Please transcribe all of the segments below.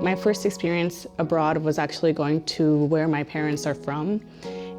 My first experience abroad was actually going to where my parents are from,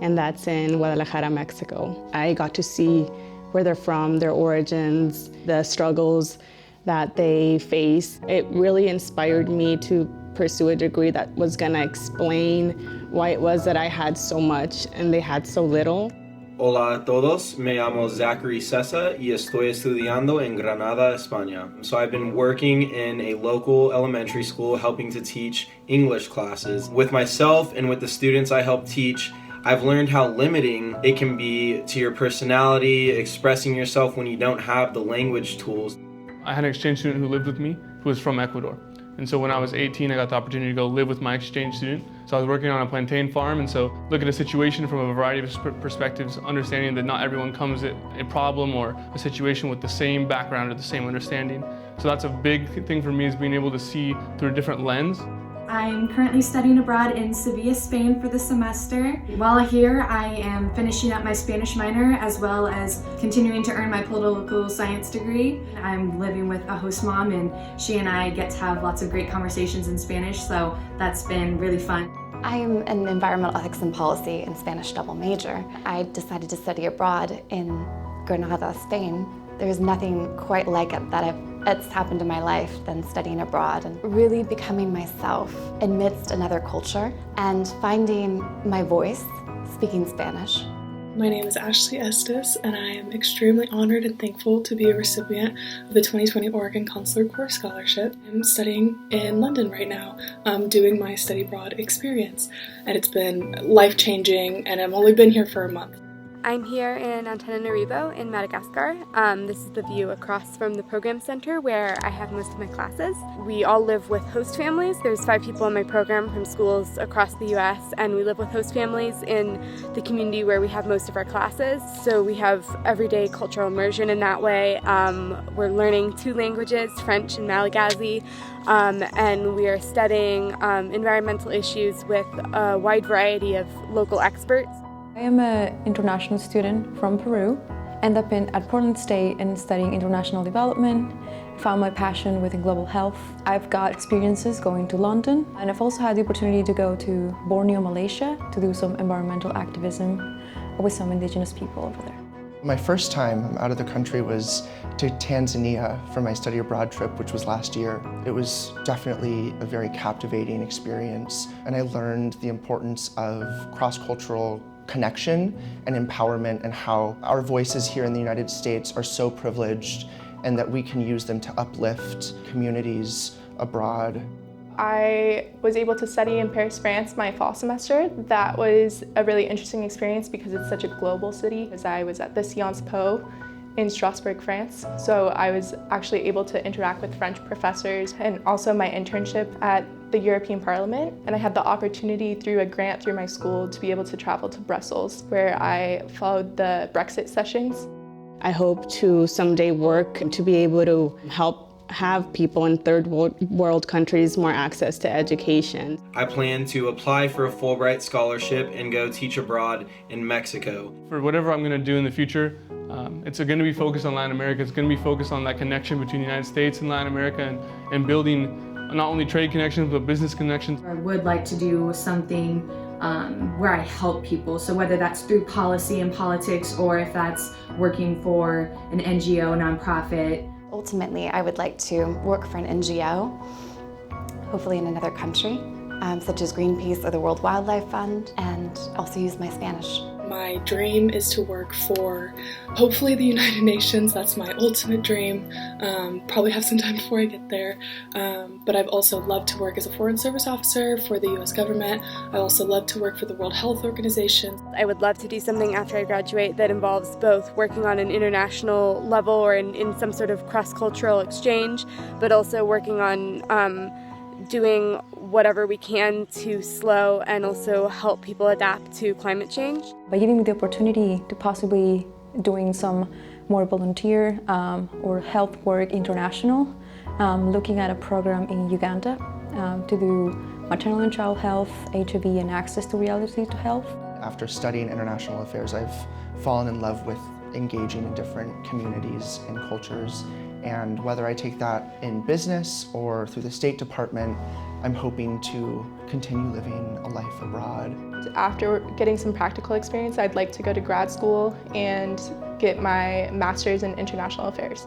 and that's in Guadalajara, Mexico. I got to see where they're from, their origins, the struggles that they face. It really inspired me to pursue a degree that was gonna explain why it was that I had so much and they had so little. Hola a todos, me llamo Zachary Cesa y estoy estudiando en Granada, España. So I've been working in a local elementary school helping to teach English classes. With myself and with the students I help teach, I've learned how limiting it can be to your personality, expressing yourself when you don't have the language tools. I had an exchange student who lived with me who was from Ecuador. And so when I was 18, I got the opportunity to go live with my exchange student. So I was working on a plantain farm, and so look at a situation from a variety of perspectives, understanding that not everyone comes at a problem or a situation with the same background or the same understanding. So that's a big thing for me, is being able to see through a different lens. I'm currently studying abroad in Sevilla, Spain for the semester. While here, I am finishing up my Spanish minor as well as continuing to earn my political science degree. I'm living with a host mom, and she and I get to have lots of great conversations in Spanish, so that's been really fun. I'm an environmental ethics and policy and Spanish double major. I decided to study abroad in Granada, Spain. There's nothing quite like it that's happened in my life than studying abroad and really becoming myself amidst another culture and finding my voice speaking Spanish. My name is Ashley Estes, and I am extremely honored and thankful to be a recipient of the 2020 Oregon Consular Corps Scholarship. I'm studying in London right now, doing my study abroad experience, and it's been life-changing, and I've only been here for a month. I'm here in Antananarivo in Madagascar. This is the view across from the program center where I have most of my classes. We all live with host families. There's 5 people in my program from schools across the US, and we live with host families in the community where we have most of our classes. So we have everyday cultural immersion in that way. We're learning 2 languages, French and Malagasy, and we are studying environmental issues with a wide variety of local experts. I am an international student from Peru. Ended up at Portland State and studying international development. Found my passion within global health. I've got experiences going to London, and I've also had the opportunity to go to Borneo, Malaysia to do some environmental activism with some indigenous people over there. My first time out of the country was to Tanzania for my study abroad trip, which was last year. It was definitely a very captivating experience, and I learned the importance of cross-cultural connection and empowerment, and how our voices here in the United States are so privileged and that we can use them to uplift communities abroad. I was able to study in Paris, France my fall semester. That was a really interesting experience because it's such a global city. As I was at the Sciences Po in Strasbourg, France. So I was actually able to interact with French professors, and also my internship at the European Parliament. And I had the opportunity through a grant through my school to be able to travel to Brussels, where I followed the Brexit sessions. I hope to someday work to be able to help have people in third world countries more access to education. I plan to apply for a Fulbright scholarship and go teach abroad in Mexico. For whatever I'm going to do in the future, it's going to be focused on Latin America. It's going to be focused on that connection between the United States and Latin America, and building not only trade connections, but business connections. I would like to do something where I help people. So whether that's through policy and politics, or if that's working for an NGO, nonprofit. Ultimately, I would like to work for an NGO, hopefully in another country, such as Greenpeace or the World Wildlife Fund, and also use my Spanish. My dream is to work for, hopefully, the United Nations. That's my ultimate dream. Probably have some time before I get there. But I've also loved to work as a Foreign Service Officer for the US government. I also love to work for the World Health Organization. I would love to do something after I graduate that involves both working on an international level or in some sort of cross-cultural exchange, but also working on doing whatever we can to slow and also help people adapt to climate change. By giving me the opportunity to possibly doing some more volunteer or health work international, looking at a program in Uganda to do maternal and child health, HIV, and access to reality to health. After studying international affairs, I've fallen in love with engaging in different communities and cultures, And whether I take that in business or through the State Department, I'm hoping to continue living a life abroad. After getting some practical experience, I'd like to go to grad school and get my master's in international affairs.